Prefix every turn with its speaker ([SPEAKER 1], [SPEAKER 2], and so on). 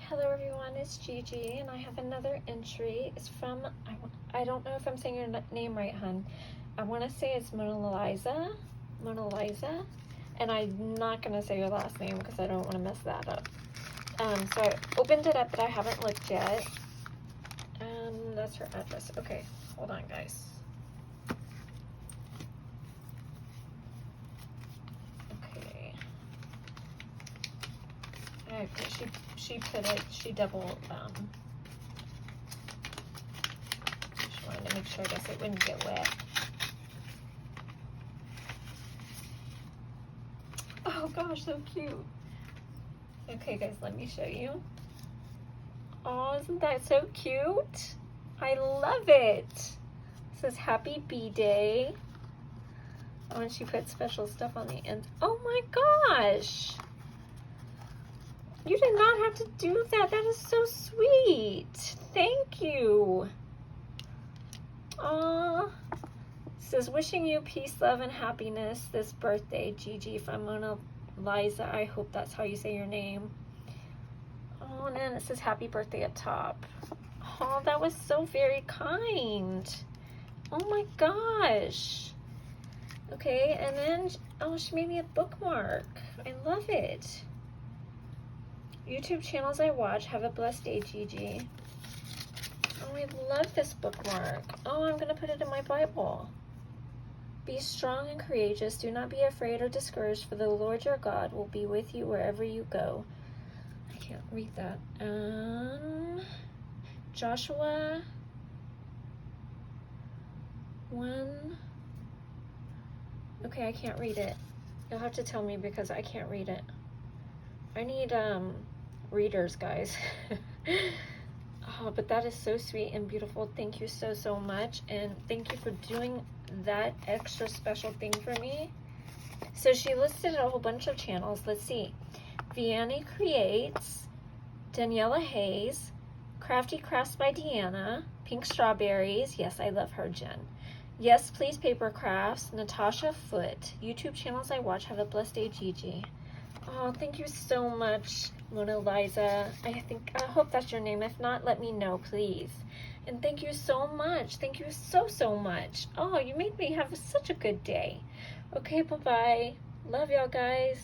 [SPEAKER 1] Hello everyone, it's Gigi, and I have another entry. It's from, I don't know if I'm saying your name right, hun. I want to say it's Monaliza, and I'm not going to say your last name because I don't want to mess that up. So I opened it up, but I haven't looked yet. That's her address. Okay, hold on, guys. Okay, she double, she wanted to make sure, I guess it wouldn't get wet. Oh gosh, so cute. Okay guys, let me show you. Oh, isn't that so cute? I love it. It says happy B-Day. Oh, and she put special stuff on the end. Oh my gosh. You did not have to do that. That is so sweet. Thank you. Aww. It says, wishing you peace, love, and happiness this birthday, Gigi, from Monaliza. I hope that's how you say your name. Oh, and then it says happy birthday up top. Oh, that was so very kind. Oh my gosh. Okay, and then, oh, she made me a bookmark. I love it. YouTube channels I watch. Have a blessed day, Gigi. Oh, I love this bookmark. Oh, I'm going to put it in my Bible. Be strong and courageous. Do not be afraid or discouraged, for the Lord your God will be with you wherever you go. I can't read that. Joshua 1. Okay, I can't read it. You'll have to tell me because I can't read it. I need readers, guys. Oh, but that is so sweet and beautiful. Thank you so much, and thank you for doing that extra special thing for me. So she listed a whole bunch of channels. Let's see. Vianney Creates, Daniela Hayes, Crafty Crafts by Deanna, Pink Strawberries. Yes, I love her, Jen. Yes, Please Paper Crafts, Natasha Foot. YouTube channels I watch. Have a blessed day, Gigi. Oh, thank you so much, Monaliza. I hope that's your name. If not, let me know, please. And thank you so much. Thank you so much. Oh, you made me have such a good day. Okay, bye-bye. Love y'all, guys.